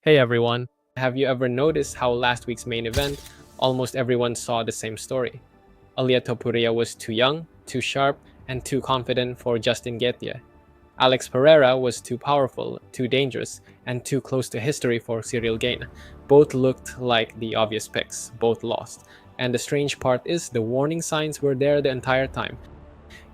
Hey everyone, have you ever noticed how last week's main event, almost everyone saw the same story? Ilia Topuria was too young, too sharp, and too confident for Justin Gaethje. Alex Pereira was too powerful, too dangerous, and too close to history for Ciryl Gane. Both looked like the obvious picks, both lost. And the strange part is the warning signs were there the entire time.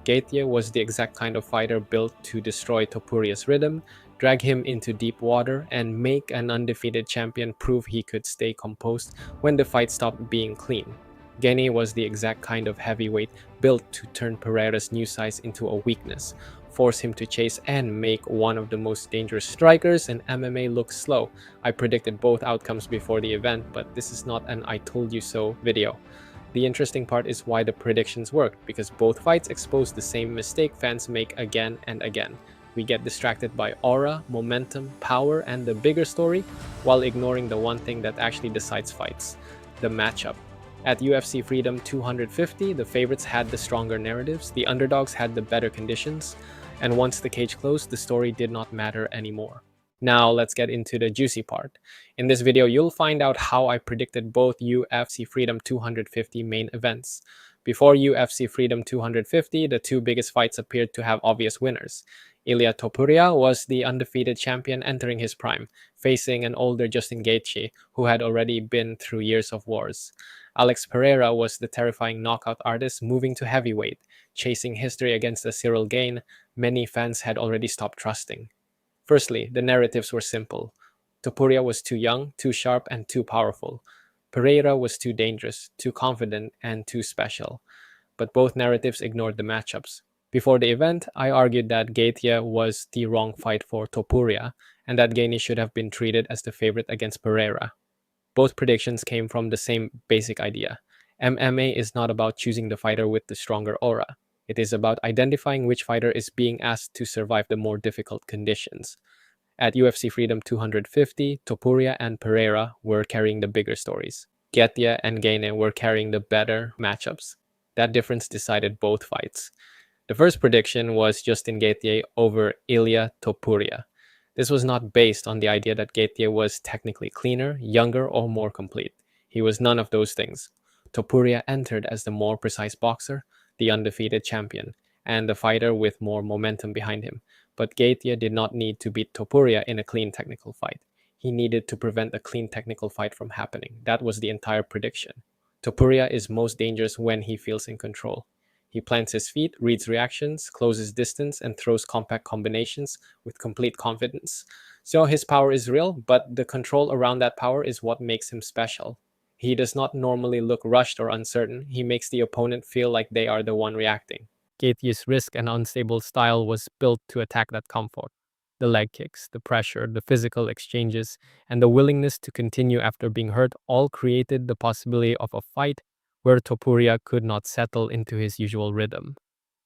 Gaethje was the exact kind of fighter built to destroy Topuria's rhythm, drag him into deep water, and make an undefeated champion prove he could stay composed when the fight stopped being clean. Gane was the exact kind of heavyweight built to turn Pereira's new size into a weakness, force him to chase, and make one of the most dangerous strikers in MMA look slow. I predicted both outcomes before the event, but this is not an I told you so video. The interesting part is why the predictions worked, because both fights expose the same mistake fans make again and again. We get distracted by aura, momentum, power, and the bigger story, while ignoring the one thing that actually decides fights: the matchup. At UFC Freedom 250, the favorites had the stronger narratives, the underdogs had the better conditions, and once the cage closed, the story did not matter anymore. Now let's get into the juicy part. In this video, you'll find out how I predicted both UFC Freedom 250 main events. Before UFC Freedom 250, the two biggest fights appeared to have obvious winners. Ilia Topuria was the undefeated champion entering his prime, facing an older Justin Gaethje who had already been through years of wars. Alex Pereira was the terrifying knockout artist moving to heavyweight, chasing history against a Ciryl Gane many fans had already stopped trusting. Firstly, the narratives were simple. Topuria was too young, too sharp, and too powerful. Pereira was too dangerous, too confident, and too special. But both narratives ignored the matchups. Before the event, I argued that Gaethje was the wrong fight for Topuria, and that Gane should have been treated as the favorite against Pereira. Both predictions came from the same basic idea. MMA is not about choosing the fighter with the stronger aura. It is about identifying which fighter is being asked to survive the more difficult conditions. At UFC Freedom 250, Topuria and Pereira were carrying the bigger stories. Gaethje and Gane were carrying the better matchups. That difference decided both fights. The first prediction was Justin Gaethje over Ilia Topuria. This was not based on the idea that Gaethje was technically cleaner, younger, or more complete. He was none of those things. Topuria entered as the more precise boxer, the undefeated champion, and the fighter with more momentum behind him. But Gaethje did not need to beat Topuria in a clean technical fight. He needed to prevent a clean technical fight from happening. That was the entire prediction. Topuria is most dangerous when he feels in control. He plants his feet, reads reactions, closes distance, and throws compact combinations with complete confidence. So his power is real, but the control around that power is what makes him special. He does not normally look rushed or uncertain. He makes the opponent feel like they are the one reacting. Gaethje's risk and unstable style was built to attack that comfort. The leg kicks, the pressure, the physical exchanges, and the willingness to continue after being hurt all created the possibility of a fight where Topuria could not settle into his usual rhythm.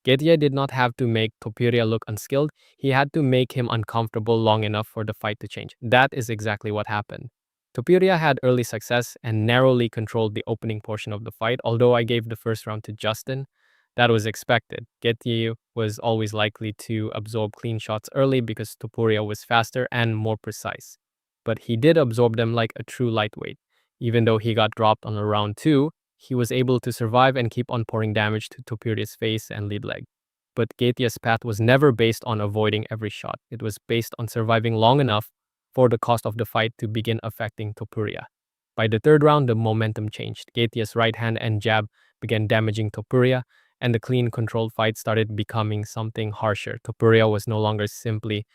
Gaethje did not have to make Topuria look unskilled, he had to make him uncomfortable long enough for the fight to change. That is exactly what happened. Topuria had early success and narrowly controlled the opening portion of the fight, although I gave the first round to Justin. That was expected. Gaethje was always likely to absorb clean shots early because Topuria was faster and more precise. But he did absorb them like a true lightweight. Even though he got dropped on a round 2, he was able to survive and keep on pouring damage to Topuria's face and lead leg. But Gaethje's path was never based on avoiding every shot. It was based on surviving long enough for the cost of the fight to begin affecting Topuria. By the third round, the momentum changed. Gaethje's right hand and jab began damaging Topuria, and the clean, controlled fight started becoming something harsher. Topuria was no longer simply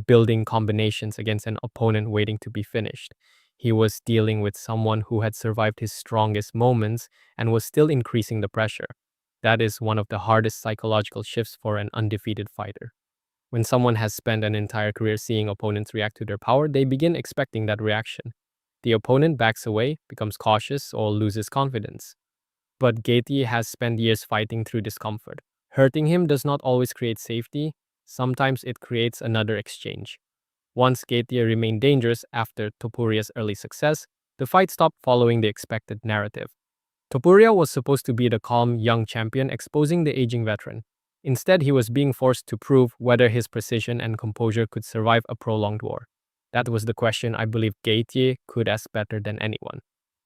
building combinations against an opponent waiting to be finished. He was dealing with someone who had survived his strongest moments and was still increasing the pressure. That is one of the hardest psychological shifts for an undefeated fighter. When someone has spent an entire career seeing opponents react to their power, they begin expecting that reaction. The opponent backs away, becomes cautious, or loses confidence. But Gaethje has spent years fighting through discomfort. Hurting him does not always create safety, sometimes it creates another exchange. Once Gaethje remained dangerous after Topuria's early success, the fight stopped following the expected narrative. Topuria was supposed to be the calm, young champion exposing the aging veteran. Instead, he was being forced to prove whether his precision and composure could survive a prolonged war. That was the question I believe Gaethje could ask better than anyone.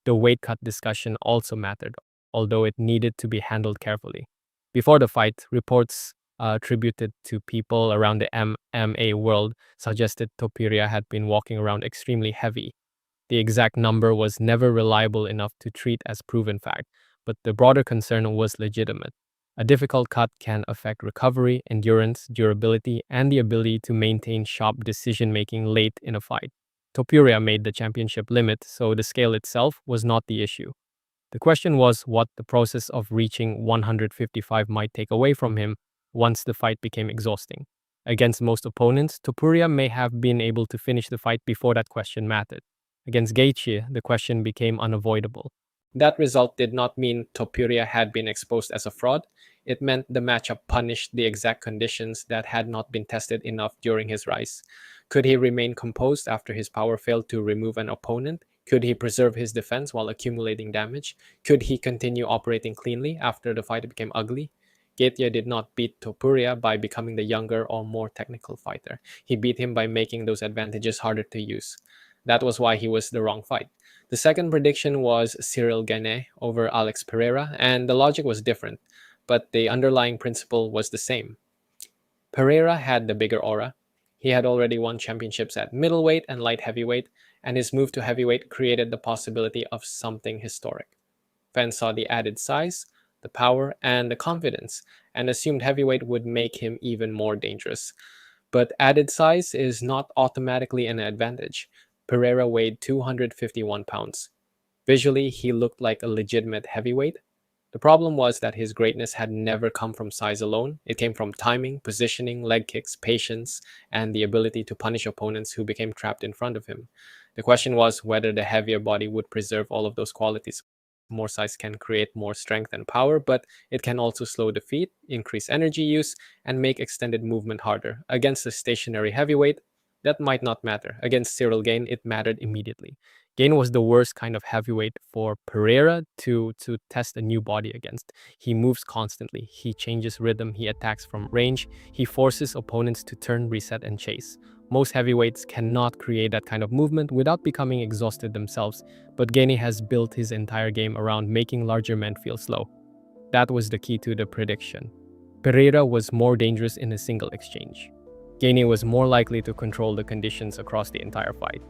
The weight cut discussion also mattered, although it needed to be handled carefully. Before the fight, reports attributed to people around the MMA world suggested Topuria had been walking around extremely heavy. The exact number was never reliable enough to treat as proven fact, but the broader concern was legitimate. A difficult cut can affect recovery, endurance, durability, and the ability to maintain sharp decision making late in a fight. Topuria made the championship limit, so the scale itself was not the issue. The question was what the process of reaching 155 might take away from him once the fight became exhausting. Against most opponents, Topuria may have been able to finish the fight before that question mattered. Against Gaethje, the question became unavoidable. That result did not mean Topuria had been exposed as a fraud. It meant the matchup punished the exact conditions that had not been tested enough during his rise. Could he remain composed after his power failed to remove an opponent? Could he preserve his defense while accumulating damage? Could he continue operating cleanly after the fight became ugly? Gaethje did not beat Topuria by becoming the younger or more technical fighter. He beat him by making those advantages harder to use. That was why he was the wrong fight. The second prediction was Ciryl Gane over Alex Pereira, and the logic was different, but the underlying principle was the same. Pereira had the bigger aura. He had already won championships at middleweight and light heavyweight, and his move to heavyweight created the possibility of something historic. Fans saw the added size, the power, and the confidence, and assumed heavyweight would make him even more dangerous. But added size is not automatically an advantage. Pereira weighed 251 pounds. Visually, he looked like a legitimate heavyweight. The problem was that his greatness had never come from size alone. It came from timing, positioning, leg kicks, patience, and the ability to punish opponents who became trapped in front of him. The question was whether the heavier body would preserve all of those qualities. More size can create more strength and power, but it can also slow the feet, increase energy use, and make extended movement harder. Against a stationary heavyweight, that might not matter. Against Ciryl Gane, it mattered immediately. Gane was the worst kind of heavyweight for Pereira to test a new body against. He moves constantly, he changes rhythm, he attacks from range, he forces opponents to turn, reset, and chase. Most heavyweights cannot create that kind of movement without becoming exhausted themselves, but Gane has built his entire game around making larger men feel slow. That was the key to the prediction. Pereira was more dangerous in a single exchange. Gane was more likely to control the conditions across the entire fight.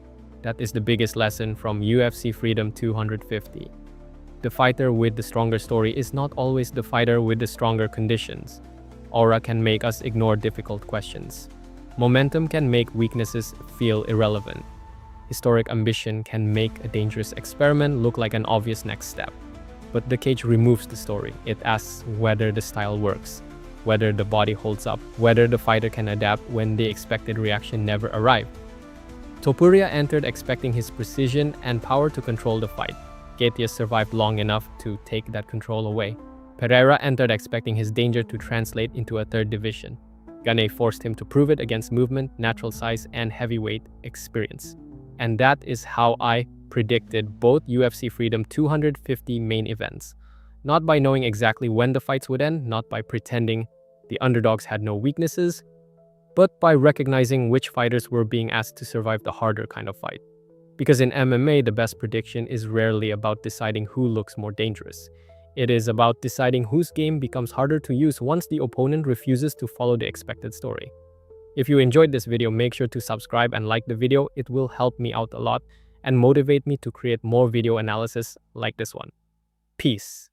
That is the biggest lesson from UFC Freedom 250. The fighter with the stronger story is not always the fighter with the stronger conditions. Aura can make us ignore difficult questions. Momentum can make weaknesses feel irrelevant. Historic ambition can make a dangerous experiment look like an obvious next step. But the cage removes the story. It asks whether the style works, whether the body holds up, whether the fighter can adapt when the expected reaction never arrived. Topuria entered expecting his precision and power to control the fight. Gaethje survived long enough to take that control away. Pereira entered expecting his danger to translate into a third division. Gane forced him to prove it against movement, natural size, and heavyweight experience. And that is how I predicted both UFC Freedom 250 main events. Not by knowing exactly when the fights would end, not by pretending the underdogs had no weaknesses, but by recognizing which fighters were being asked to survive the harder kind of fight. Because in MMA, the best prediction is rarely about deciding who looks more dangerous. It is about deciding whose game becomes harder to use once the opponent refuses to follow the expected story. If you enjoyed this video, make sure to subscribe and like the video. It will help me out a lot and motivate me to create more video analysis like this one. Peace.